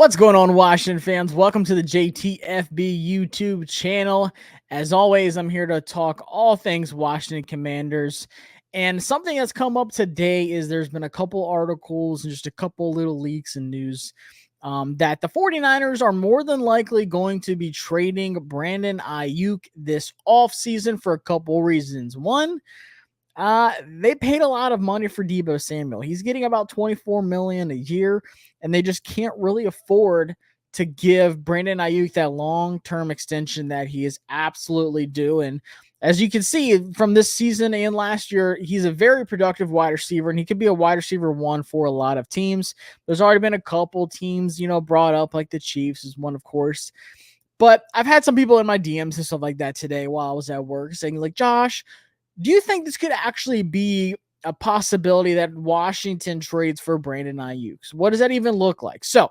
What's going on, Washington fans? Welcome to the JTFB YouTube channel. As always, I'm here to talk all things Washington Commanders. And something that's come up today is there's been a couple articles and just a couple little leaks and news that the 49ers are more than likely going to be trading Brandon Aiyuk this offseason for a couple reasons. One, they paid a lot of money for Deebo Samuel. He's getting about $24 million a year, and they just can't really afford to give Brandon Aiyuk that long-term extension that he is absolutely due. And as you can see from this season and last year, he's a very productive wide receiver, and he could be a wide receiver one for a lot of teams. There's already been a couple teams, brought up, like the Chiefs is one, of course. But I've had some people in my DMs and stuff like that today while I was at work saying, like, Josh, do you think this could actually be a possibility that Washington trades for Brandon Aiyuk? What does that even look like? So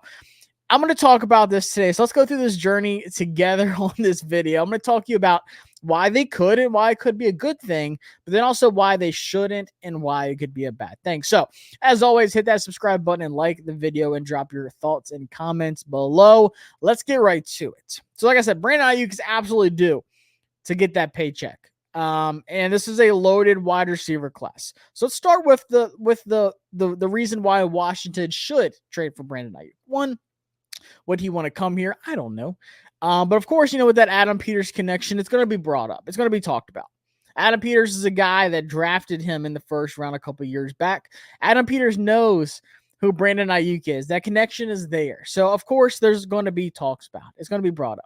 I'm going to talk about this today. So let's go through this journey together on this video. I'm going to talk to you about why they could and why it could be a good thing, but then also why they shouldn't and why it could be a bad thing. So as always, hit that subscribe button and like the video and drop your thoughts and comments below. Let's get right to it. So like I said, Brandon Aiyuk is absolutely due to get that paycheck. And this is a loaded wide receiver class. So let's start with the reason why Washington should trade for Brandon Aiyuk. One, would he want to come here? I don't know. But of course, with that Adam Peters connection, it's going to be brought up. It's going to be talked about. Adam Peters is a guy that drafted him in the first round a couple years back. Adam Peters knows who Brandon Aiyuk is. That connection is there. So of course, there's going to be talks about it. It's going to be brought up.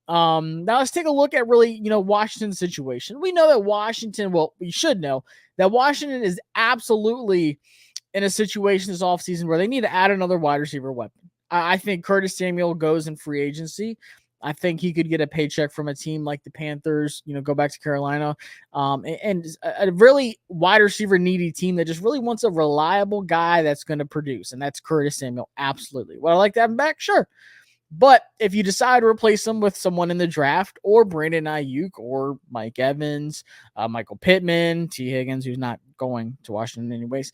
Now let's take a look at really, Washington's situation. We know that Washington, we should know that Washington is absolutely in a situation this offseason where they need to add another wide receiver weapon. I think Curtis Samuel goes in free agency. I think he could get a paycheck from a team like the Panthers, go back to Carolina, and a really wide receiver needy team that just really wants a reliable guy that's going to produce, and that's Curtis Samuel. Absolutely. Would I like to have him back? Sure. But if you decide to replace him with someone in the draft or Brandon Aiyuk or Mike Evans, Michael Pittman, T. Higgins, who's not going to Washington anyways,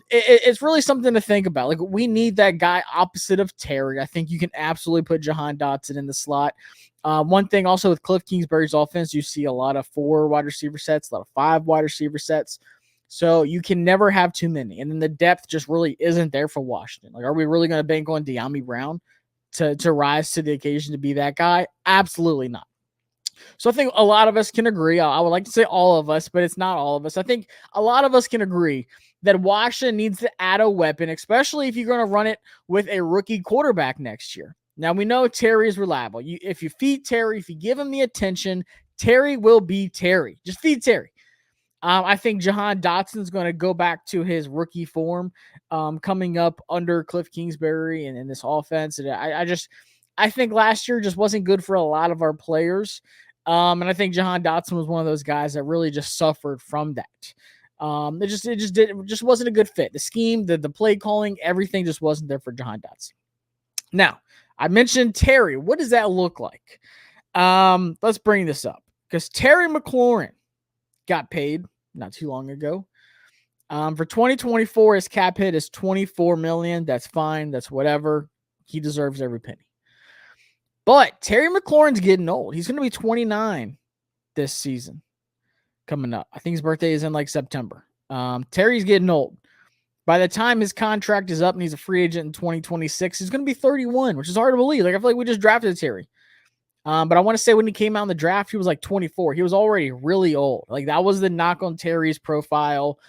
it's really something to think about. Like, we need that guy opposite of Terry. I think you can absolutely put Jahan Dotson in the slot. One thing also with Cliff Kingsbury's offense, you see a lot of 4 wide receiver sets, a lot of 5 wide receiver sets. So you can never have too many. And then the depth just really isn't there for Washington. Like, are we really going to bank on De'Ami Brown to rise to the occasion to be that guy? Absolutely not. So I think a lot of us can agree. I would like to say all of us, but it's not all of us. I think a lot of us can agree that Washington needs to add a weapon, especially if you're going to run it with a rookie quarterback next year. Now, we know Terry is reliable. If you feed Terry, if you give him the attention, Terry will be Terry. Just feed Terry. I think Jahan Dotson is going to go back to his rookie form coming up under Cliff Kingsbury and in this offense. And I think last year just wasn't good for a lot of our players. And I think Jahan Dotson was one of those guys that really just suffered from that. It just wasn't a good fit. The scheme, the play calling, everything just wasn't there for Jahan Dotson. Now, I mentioned Terry. What does that look like? Let's bring this up because Terry McLaurin got paid not too long ago. For 2024, his cap hit is $24 million. That's fine. That's whatever. He deserves every penny. But Terry McLaurin's getting old. He's going to be 29 this season coming up. I think his birthday is in like September. Terry's getting old. By the time his contract is up and he's a free agent in 2026, he's going to be 31, which is hard to believe. Like, I feel like we just drafted Terry. But I want to say when he came out in the draft, he was like 24. He was already really old. Like, that was the knock on Terry's profile.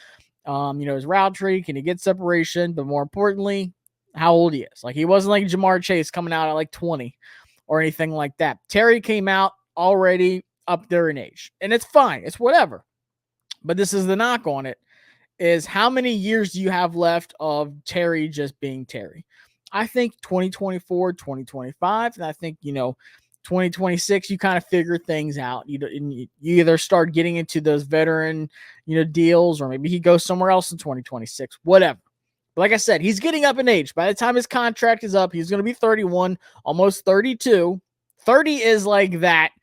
His route tree, can he get separation? But more importantly, how old he is. Like, he wasn't like Jamar Chase coming out at like 20 or anything like that. Terry came out already up there in age. And it's fine. It's whatever. But this is the knock on it, is how many years do you have left of Terry just being Terry? I think 2024, 2025, and I think, 2026, you kind of figure things out. You either start getting into those veteran, deals, or maybe he goes somewhere else in 2026, whatever. But like I said, he's getting up in age. By the time his contract is up, he's going to be 31, almost 32. 30 is like the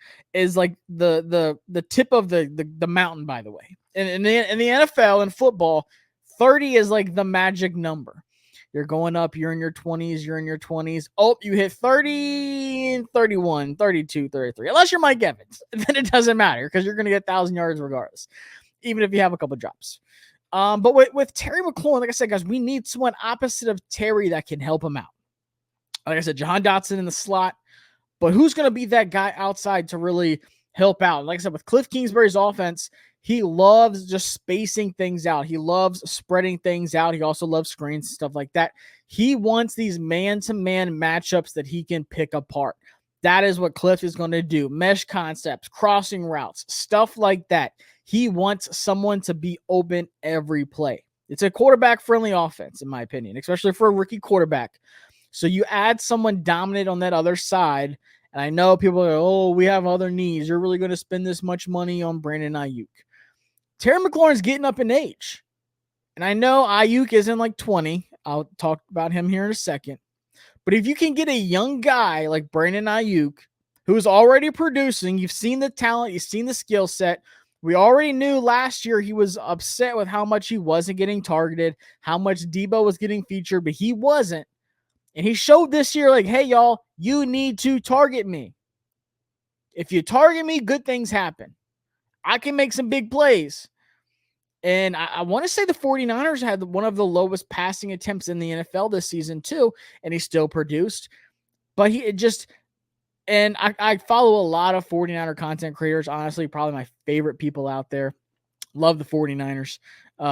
tip of the mountain, by the way. And in the NFL and football, 30 is like the magic number. You're going up. You're in your 20s. You're in your 20s. Oh, you hit 30, 31, 32, 33. Unless you're Mike Evans. Then it doesn't matter because you're going to get 1,000 yards regardless, even if you have a couple drops. But with Terry McLaurin, like I said, guys, we need someone opposite of Terry that can help him out. Like I said, Jahan Dotson in the slot. But who's going to be that guy outside to really help out? Like I said, with Cliff Kingsbury's offense, he loves just spacing things out. He loves spreading things out. He also loves screens, stuff like that. He wants these man-to-man matchups that he can pick apart. That is what Cliff is going to do. Mesh concepts, crossing routes, stuff like that. He wants someone to be open every play. It's a quarterback-friendly offense, in my opinion, especially for a rookie quarterback. So you add someone dominant on that other side, and I know people are, oh, we have other needs. You're really going to spend this much money on Brandon Aiyuk. Terry McLaurin's getting up in age. And I know Aiyuk isn't like 20. I'll talk about him here in a second. But if you can get a young guy like Brandon Aiyuk, who's already producing, you've seen the talent, you've seen the skill set. We already knew last year he was upset with how much he wasn't getting targeted, how much Debo was getting featured, but he wasn't. And he showed this year, like, hey, y'all, you need to target me. If you target me, good things happen. I can make some big plays. And I want to say the 49ers had one of the lowest passing attempts in the NFL this season, too. And he still produced. But I follow a lot of 49er content creators. Honestly, probably my favorite people out there. Love the 49ers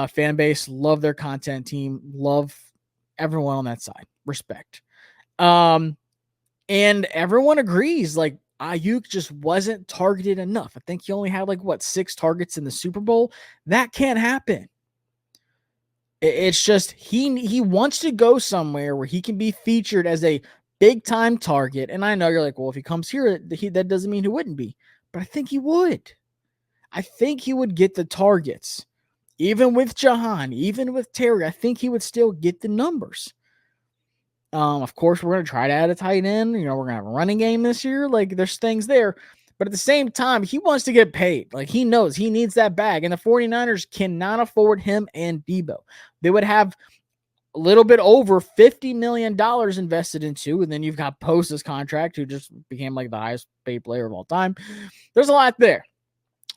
fan base. Love their content team. Love everyone on that side. Respect. And everyone agrees, like, Aiyuk just wasn't targeted enough. I think he only had 6 targets in the Super Bowl. That can't happen. It's just he wants to go somewhere where he can be featured as a big time target. And I know you're like, well, if he comes here, that doesn't mean he wouldn't be. But I think he would. I think he would get the targets. Even with Jahan, even with Terry, I think he would still get the numbers. Of course, we're going to try to add a tight end. We're going to have a running game this year. Like, there's things there. But at the same time, he wants to get paid. Like, he knows he needs that bag. And the 49ers cannot afford him and Debo. They would have a little bit over $50 million invested into. And then you've got Bosa's contract, who just became the highest paid player of all time. There's a lot there.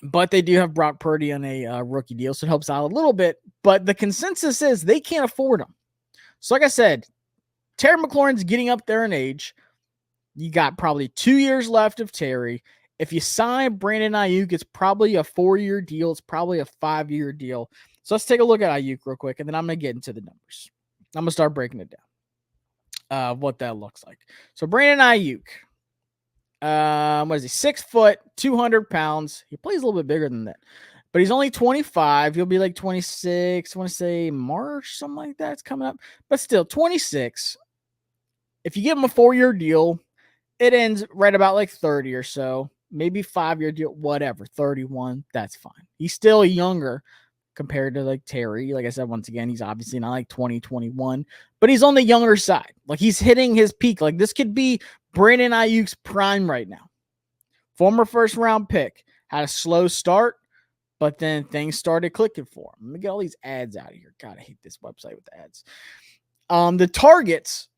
But they do have Brock Purdy on a rookie deal, so it helps out a little bit. But the consensus is they can't afford him. So like I said, Terry McLaurin's getting up there in age. You got probably 2 years left of Terry. If you sign Brandon Aiyuk, it's probably a 4-year deal. It's probably a 5-year deal. So let's take a look at Aiyuk real quick, and then I'm going to get into the numbers. I'm going to start breaking it down, what that looks like. So Brandon Aiyuk, what is he? 6 foot, 200 pounds. He plays a little bit bigger than that. But he's only 25. He'll be 26. I want to say March, something like that. It's coming up. But still, 26. If you give him a 4-year deal, it ends right about 30 or so. Maybe 5-year deal, whatever. 31, that's fine. He's still younger compared to Terry. Like I said, once again, he's obviously not 20, 21. But he's on the younger side. He's hitting his peak. This could be Brandon Aiyuk's prime right now. Former first-round pick. Had a slow start. But then things started clicking for him. Let me get all these ads out of here. God, I hate this website with the ads. The targets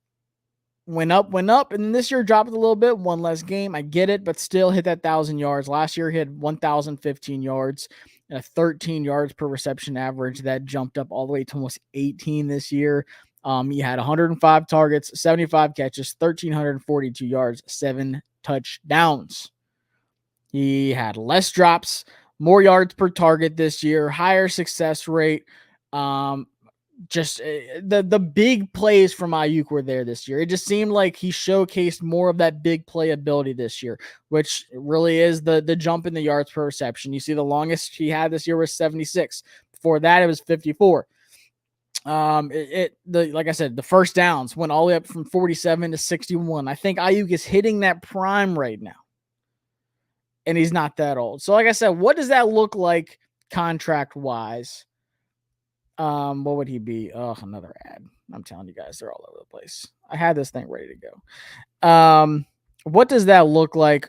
went up, and then this year dropped a little bit. One less game. I get it, but still hit that 1,000 yards. Last year he had 1,015 yards and a 13 yards per reception average. That jumped up all the way to almost 18 this year. He had 105 targets, 75 catches, 1,342 yards, 7 touchdowns. He had less drops, more yards per target this year, higher success rate. Just the big plays from Aiyuk were there this year. It just seemed like he showcased more of that big play ability this year, which really is the jump in the yards per reception. You see the longest he had this year was 76. Before that, it was 54. Like I said, the first downs went all the way up from 47 to 61. I think Aiyuk is hitting that prime right now. And he's not that old. So like I said, what does that look like contract-wise? What would he be? Oh, another ad. I'm telling you guys, they're all over the place. I had this thing ready to go. What does that look like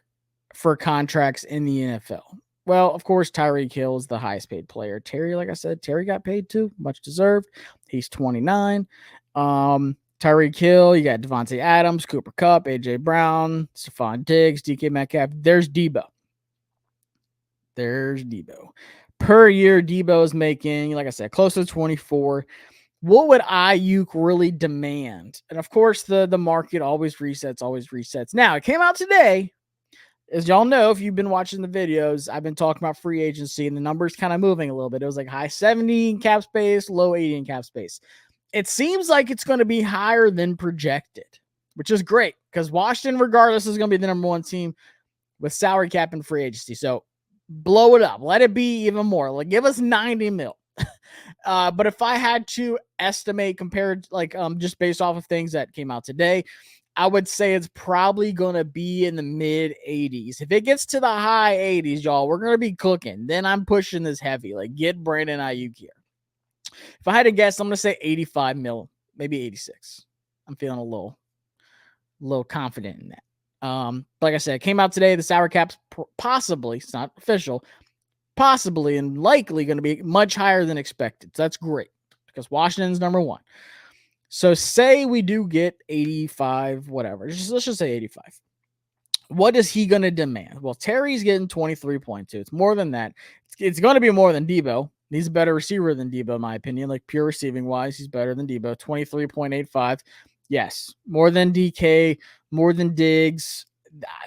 for contracts in the NFL? Well, of course, Tyreek Hill is the highest paid player. Terry, like I said, Terry got paid too. Much deserved. He's 29. Tyreek Hill, you got Devontae Adams, Cooper Kupp, AJ Brown, Stephon Diggs, DK Metcalf. There's Debo. Per year, Debo is making, like I said, close to 24. What would Aiyuk really demand? And of course, the market always resets. Now, it came out today. As y'all know, if you've been watching the videos, I've been talking about free agency and the numbers kind of moving a little bit. It was like high 70 in cap space, low 80 in cap space. It seems like it's going to be higher than projected, which is great because Washington, regardless, is going to be the number one team with salary cap and free agency. So blow it up. Let it be even more. Like, give us 90 mil. But if I had to estimate compared, like, just based off of things that came out today, I would say it's probably going to be in the mid 80s. If it gets to the high 80s, y'all, we're going to be cooking. Then I'm pushing this heavy. Like, get Brandon Aiyuk here. If I had to guess, I'm going to say 85 mil, maybe 86. I'm feeling a little confident in that. Like I said, it came out today. The salary cap's possibly, it's not official, possibly and likely going to be much higher than expected. So that's great because Washington's number one. So say we do get 85, whatever. Let's just say 85. What is he going to demand? Well, Terry's getting 23.2. It's more than that. It's going to be more than Debo. He's a better receiver than Debo, in my opinion. Like, pure receiving wise, he's better than Debo. 23.85. Yes. More than DK, more than Diggs.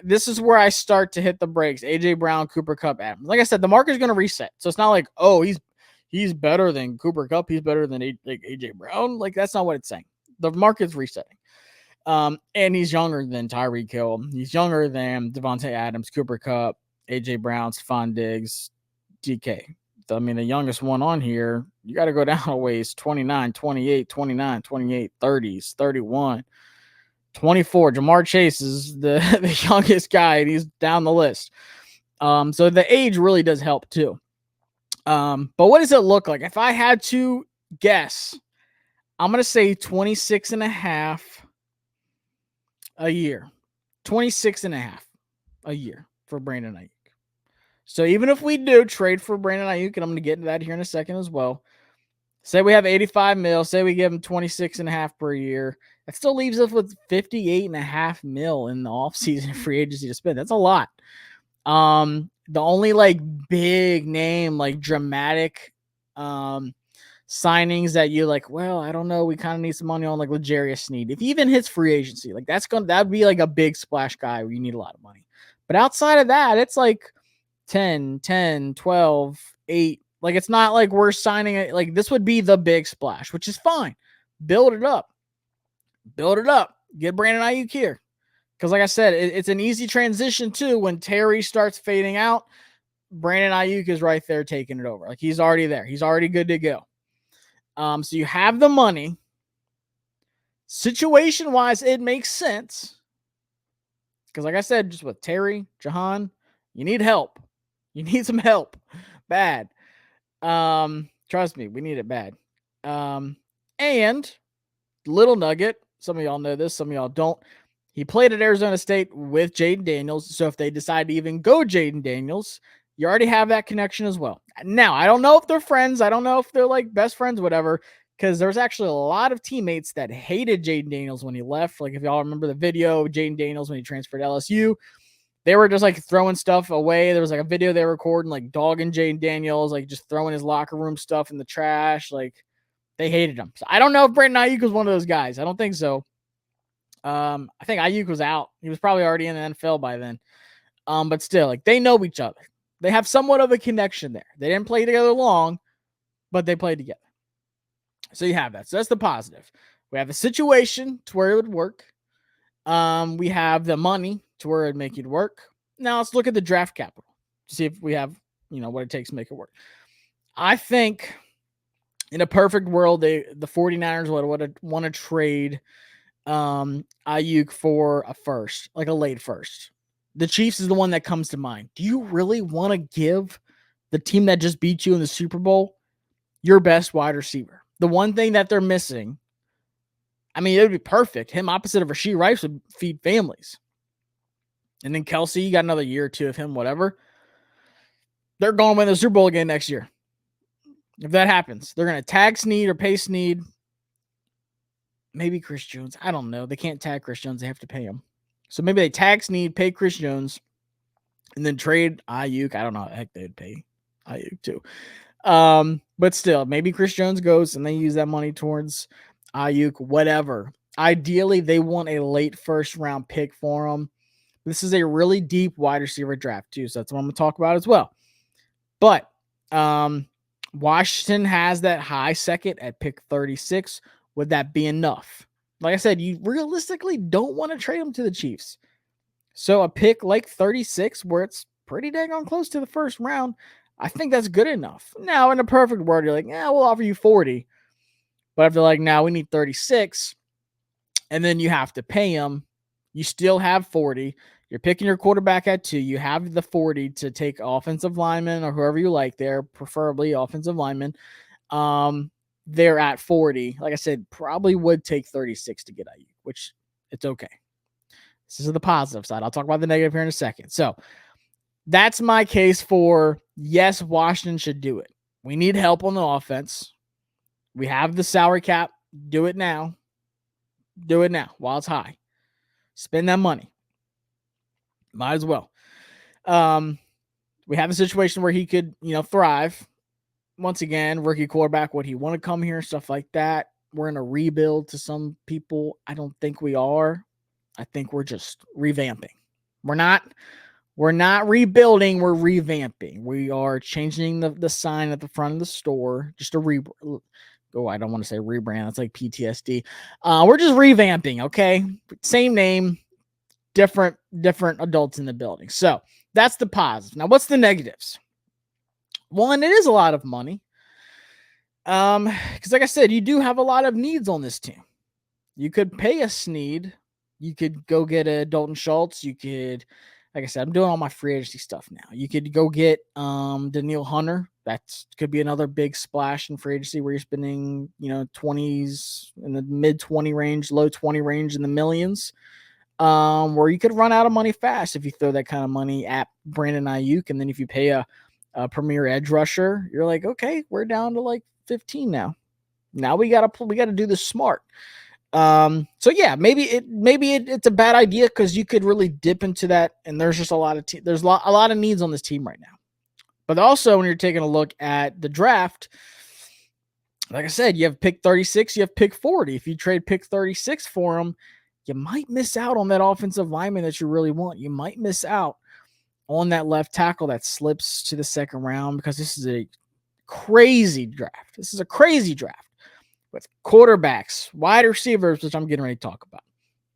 This is where I start to hit the brakes. AJ Brown, Cooper Kupp, Adams. Like I said, the market's going to reset. So it's not like, oh, he's better than Cooper Kupp. He's better than AJ Brown. Like, that's not what it's saying. The market's resetting. And he's younger than Tyreek Hill. He's younger than Devontae Adams, Cooper Kupp, AJ Brown, Stephon Diggs, DK. I mean, the youngest one on here, you got to go down a ways. 29, 28, 29, 28, 30s, 31, 24. Jamar Chase is the youngest guy, and he's down the list. So the age really does help too. But what does it look like? If I had to guess, I'm going to say 26 and a half a year. 26 and a half a year for Brandon Aiyuk. So even if we do trade for Brandon Aiyuk, and I'm going to get into that here in a second as well, say we have 85 mil, say we give him 26 and a half per year, that still leaves us with 58 and a half mil in the offseason free agency to spend. That's a lot. The only like big name, like dramatic signings that you like, well, I don't know, we kind of need some money on like L'Jarius Sneed. If he even hits free agency, like that'd be like a big splash guy where you need a lot of money. But outside of that, it's like 10, 12, 8. Like, it's not like we're signing it. Like, this would be the big splash, which is fine. Build it up. Get Brandon Aiyuk here. Because like I said, it's an easy transition too. When Terry starts fading out, Brandon Aiyuk is right there taking it over. Like, he's already there. He's already good to go. So you have the money. Situation-wise, it makes sense. Because like I said, just with Terry, Jahan, you need help. You need some help. Bad. Trust me, we need it bad. And little nugget, some of y'all know this, some of y'all don't. He played at Arizona State with Jaden Daniels. So if they decide to even go Jaden Daniels, you already have that connection as well. Now, I don't know if they're friends. I don't know if they're like best friends, whatever, because there's actually a lot of teammates that hated Jaden Daniels when he left. Like, if y'all remember the video of Jaden Daniels when he transferred to LSU, they were just like throwing stuff away. There was like a video they were recording, like dogging Jaden Daniels, like just throwing his locker room stuff in the trash. Like, they hated him. So I don't know if Brandon Aiyuk was one of those guys. I don't think so. I think Aiyuk was out. He was probably already in the NFL by then. But still, like, they know each other. They have somewhat of a connection there. They didn't play together long, but they played together. So you have that. So that's the positive. We have a situation to where it would work. We have the money to where it'd make it work. Now let's look at the draft capital to see if we have, what it takes to make it work. I think in a perfect world, the 49ers would want to trade Aiyuk for a first, like a late first. The Chiefs is the one that comes to mind. Do you really want to give the team that just beat you in the Super Bowl your best wide receiver? The one thing that they're missing, I mean, it would be perfect. Him opposite of Rashee Rice would feed families. And then Kelsey, you got another year or two of him, whatever. They're going to win the Super Bowl again next year. If that happens, they're going to tag Sneed or pay Sneed. maybe Chris Jones. I don't know. They can't tag Chris Jones. They have to pay him. So maybe they tag Snead, pay Chris Jones, and then trade Aiyuk. I don't know how the heck they'd pay Aiyuk too. But still, maybe Chris Jones goes and they use that money towards Aiyuk, whatever. Ideally, they want a late first round pick for him. This is a really deep wide receiver draft too, so that's what I'm going to talk about as well. But Washington has that high second at pick 36. Would that be enough? Like I said, you realistically don't want to trade him to the Chiefs. So a pick like 36, where it's pretty dang on close to the first round, I think that's good enough. Now, in a perfect world, you're like, yeah, we'll offer you 40. But if they're like, now we need 36, and then you have to pay him, you still have 40. You're picking your quarterback at 2. You have the 40 to take offensive linemen or whoever you like there, preferably offensive linemen. They're at 40. Like I said, probably would take 36 to get Aiyuk, which it's okay. This is the positive side. I'll talk about the negative here in a second. So that's my case for yes, Washington should do it. We need help on the offense. We have the salary cap. Do it now. Do it now while it's high. Spend that money. Might as well. We have a situation where he could, thrive. Once again, rookie quarterback, would he want to come here? Stuff like that. We're in a rebuild to some people. I don't think we are. I think we're just revamping. We're not rebuilding. We're revamping. We are changing the sign at the front of the store. Just a I don't want to say rebrand. That's like PTSD. We're just revamping. Okay. Same name, different adults in the building. So that's the positive. Now, what's the negatives? One, it is a lot of money. Because like I said, you do have a lot of needs on this team. You could pay a Snead. You could go get a Dalton Schultz. You could, like I said, I'm doing all my free agency stuff now. You could go get Daniil Hunter. That could be another big splash in free agency where you're spending, 20s in the mid 20 range, low 20 range in the millions. Where you could run out of money fast if you throw that kind of money at Brandon Aiyuk. And then if you pay a premier edge rusher, you're like, okay, we're down to like 15 now. Now we gotta do this smart. So yeah, maybe it's a bad idea because you could really dip into that, and there's just a lot of needs on this team right now. But also, when you're taking a look at the draft, like I said, you have pick 36, you have pick 40. If you trade pick 36 for them, you might miss out on that offensive lineman that you really want. You might miss out on that left tackle that slips to the second round because this is a crazy draft. This is a crazy draft with quarterbacks, wide receivers, which I'm getting ready to talk about,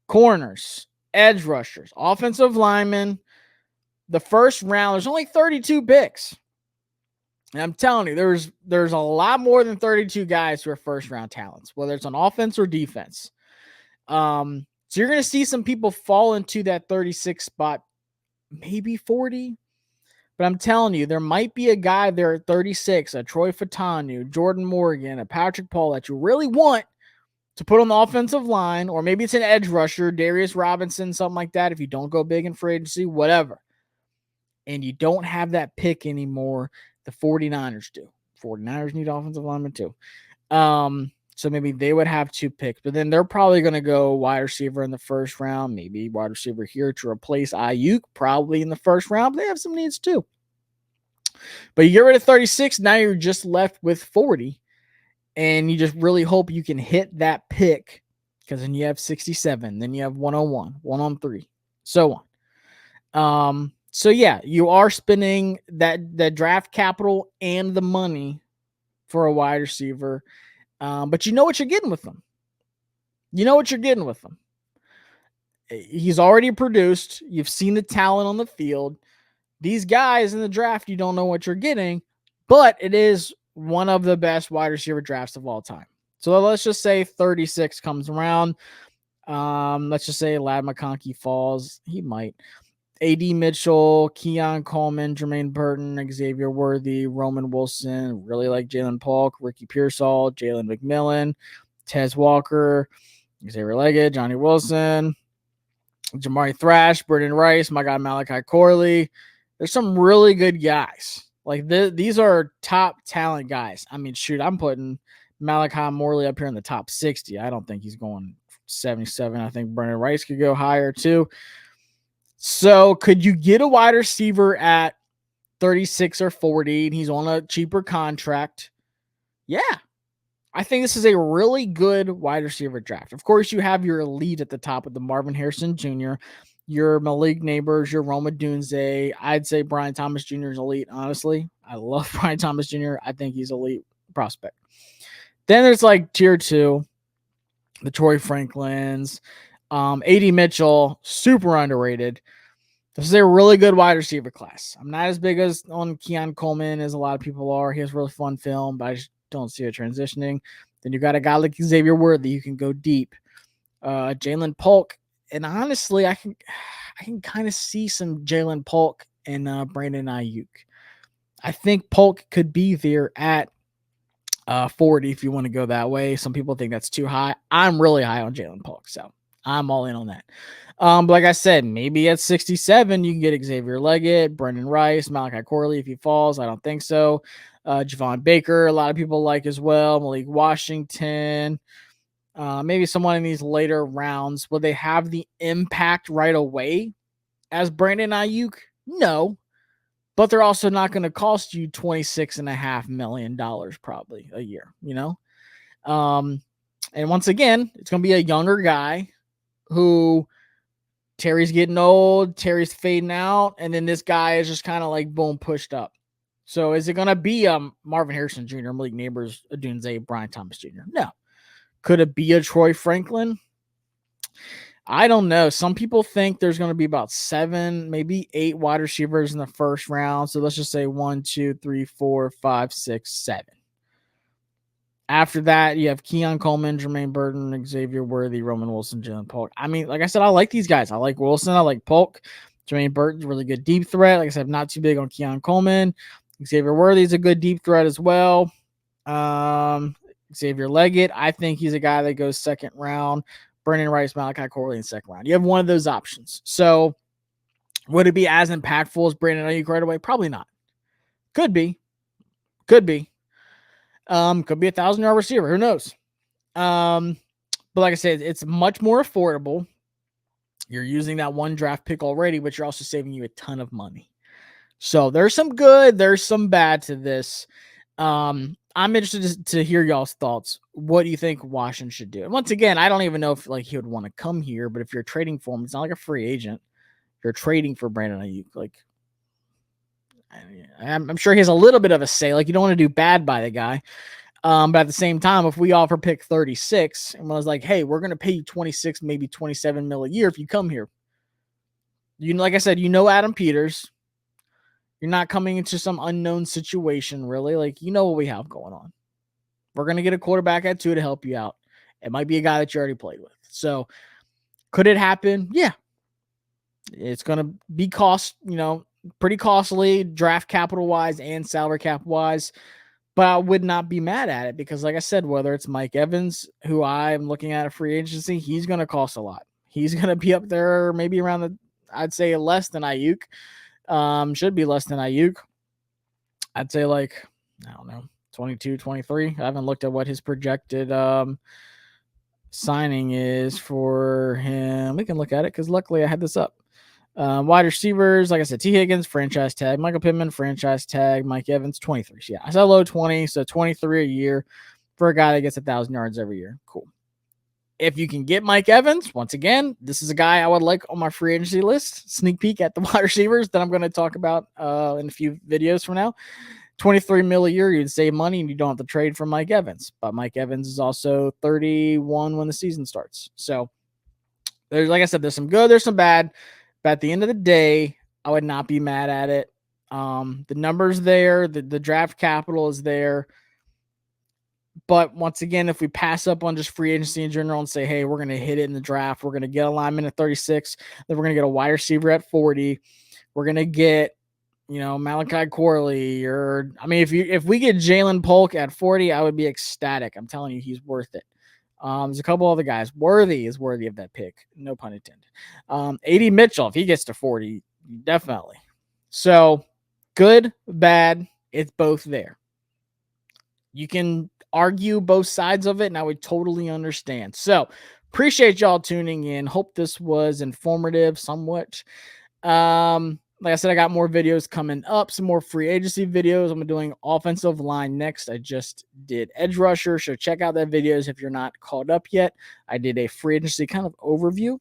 corners, edge rushers, offensive linemen. The first round, there's only 32 picks. And I'm telling you, there's a lot more than 32 guys who are first round talents, whether it's on offense or defense. So you're going to see some people fall into that 36 spot, maybe 40. But I'm telling you, there might be a guy there at 36, a Troy Fautanu, Jordan Morgan, a Patrick Paul that you really want to put on the offensive line, or maybe it's an edge rusher, Darius Robinson, something like that. If you don't go big in free agency, whatever. And you don't have that pick anymore. The 49ers do. 49ers need offensive linemen too. So maybe they would have 2 picks, but then they're probably going to go wide receiver in the first round, maybe wide receiver here to replace Aiyuk, probably in the first round. But they have some needs too. But you get rid of 36, now you're just left with 40, and you just really hope you can hit that pick because then you have 67, then you have 101, 103, so on. So yeah, you are spending that draft capital and the money for a wide receiver. But you know what you're getting with them. He's already produced. You've seen the talent on the field. These guys in the draft, you don't know what you're getting, but it is one of the best wide receiver drafts of all time. So let's just say 36 comes around. Let's just say Ladd McConkey falls. He might. A.D. Mitchell, Keon Coleman, Jermaine Burton, Xavier Worthy, Roman Wilson, really like Jalen Polk, Ricky Pearsall, Jalen McMillan, Tez Walker, Xavier Leggett, Johnny Wilson, Jamari Thrash, Brendan Rice, my guy Malachi Corley. There's some really good guys. Like these are top talent guys. I mean, shoot, I'm putting Malachi Morley up here in the top 60. I don't think he's going 77. I think Brandon Rice could go higher too. So could you get a wide receiver at 36 or 40 and he's on a cheaper contract? Yeah. I think this is a really good wide receiver draft. Of course, you have your elite at the top with the Marvin Harrison Jr., your Malik Neighbors, your Rome Odunze. I'd say Brian Thomas Jr. is elite, honestly. I love Brian Thomas Jr. I think he's elite prospect. Then there's like tier 2, the Troy Franklins, A.D. Mitchell, super underrated. This is a really good wide receiver class. I'm not as big as on Keon Coleman as a lot of people are. He has really fun film, but I just don't see it transitioning. Then you got a guy like Xavier Worthy. You can go deep. Jalen Polk. And honestly, I can kind of see some Jalen Polk and Brandon Aiyuk. I think Polk could be there at 40 if you want to go that way. Some people think that's too high. I'm really high on Jalen Polk, so I'm all in on that. But like I said, maybe at 67, you can get Xavier Leggett, Brendan Rice, Malachi Corley if he falls. I don't think so. Javon Baker, a lot of people like as well. Malik Washington. Maybe someone in these later rounds. Will they have the impact right away as Brandon Aiyuk? No. But they're also not going to cost you $26.5 million probably a year, you know? And once again, it's going to be a younger guy who Terry's getting old, Terry's fading out, and then this guy is just kind of like, boom, pushed up. So is it going to be Marvin Harrison Jr., Malik Neighbors, Odunze, Brian Thomas Jr.? No. Could it be a Troy Franklin? I don't know. Some people think there's going to be about 7, maybe 8 wide receivers in the first round. So let's just say 1, 2, 3, 4, 5, 6, 7. After that, you have Keon Coleman, Jermaine Burton, Xavier Worthy, Roman Wilson, Jalen Polk. I mean, like I said, I like these guys. I like Wilson. I like Polk. Jermaine Burton's a really good deep threat. Like I said, I'm not too big on Keon Coleman. Xavier Worthy is a good deep threat as well. Xavier Leggett, I think he's a guy that goes second round. Brandon Rice, Malachi Corley in second round. You have one of those options. So would it be as impactful as Brandon Aiyuk right away? Probably not. Could be. Could be a 1,000-yard receiver. Who knows? But like I said, it's much more affordable. You're using that one draft pick already, but you're also saving you a ton of money. So there's some good, there's some bad to this. I'm interested to hear y'all's thoughts. What do you think Washington should do? And once again, I don't even know if like he would want to come here, but if you're trading for him, it's not like a free agent. You're trading for Brandon Aiyuk. Like, I'm sure he has a little bit of a say. Like, you don't want to do bad by the guy. But at the same time, if we offer pick 36 and was like, hey, we're going to pay you 26, maybe 27 mil a year if you come here. You know, like I said, you know Adam Peters. You're not coming into some unknown situation, really. Like, you know what we have going on. We're going to get a quarterback at 2 to help you out. It might be a guy that you already played with. So, could it happen? Yeah. It's going to be pretty costly, draft capital-wise and salary cap-wise. But I would not be mad at it because, like I said, whether it's Mike Evans, who I'm looking at a free agency, he's going to cost a lot. He's going to be up there maybe around I'd say less than Aiyuk. Should be less than Aiyuk. I'd say like, I don't know, 22, 23. I haven't looked at what his projected signing is for him. We can look at it because luckily I had this up. Wide receivers, like I said, T. Higgins, franchise tag. Michael Pittman, franchise tag. Mike Evans, 23. So yeah, I said low 20, so 23 a year for a guy that gets 1,000 yards every year. Cool. If you can get Mike Evans, once again, this is a guy I would like on my free agency list. Sneak peek at the wide receivers that I'm going to talk about in a few videos from now. 23 mil a year, you'd save money and you don't have to trade for Mike Evans. But Mike Evans is also 31 when the season starts. So there's, like I said, there's some good, there's some bad. But at the end of the day, I would not be mad at it. The numbers there, the draft capital is there. But once again, if we pass up on just free agency in general and say, hey, we're going to hit it in the draft, we're going to get a lineman at 36, then we're going to get a wide receiver at 40. We're going to get, Malachi Corley if we get Jalen Polk at 40, I would be ecstatic. I'm telling you, he's worth it. There's a couple other guys. Worthy is worthy of that pick. No pun intended. A.D. Mitchell, if he gets to 40, definitely. So good, bad, it's both there. you can argue both sides of it, and I would totally understand. So appreciate y'all tuning in. Hope this was informative somewhat. Like I said, I got more videos coming up, some more free agency videos. I'm doing offensive line next. I just did edge rusher, so check out that videos if you're not caught up yet. I did a free agency kind of overview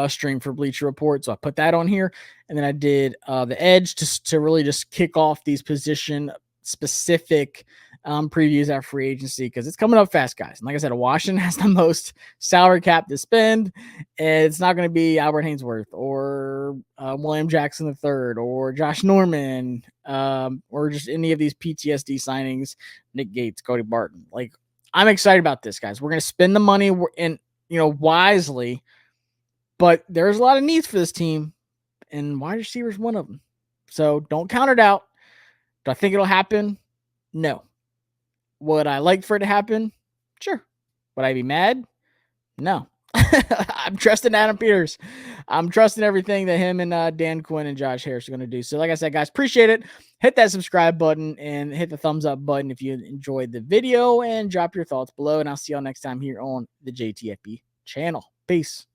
stream for Bleacher Report, so I put that on here, and then I did the edge to really just kick off these position specific previews at free agency, because it's coming up fast, guys. And like I said, Washington has the most salary cap to spend, and it's not going to be Albert Hainsworth or William Jackson III or Josh Norman or just any of these PTSD signings, Nick Gates, Cody Barton. Like, I'm excited about this, guys. We're going to spend the money wisely, but there's a lot of needs for this team, and wide receiver is one of them. So don't count it out. Do I think it'll happen? No. Would I like for it to happen? Sure. Would I be mad? No. I'm trusting Adam Peters. I'm trusting everything that him and Dan Quinn and Josh Harris are going to do. So like I said, guys, appreciate it. Hit that subscribe button and hit the thumbs up button if you enjoyed the video, and drop your thoughts below. And I'll see y'all next time here on the JTFB channel. Peace.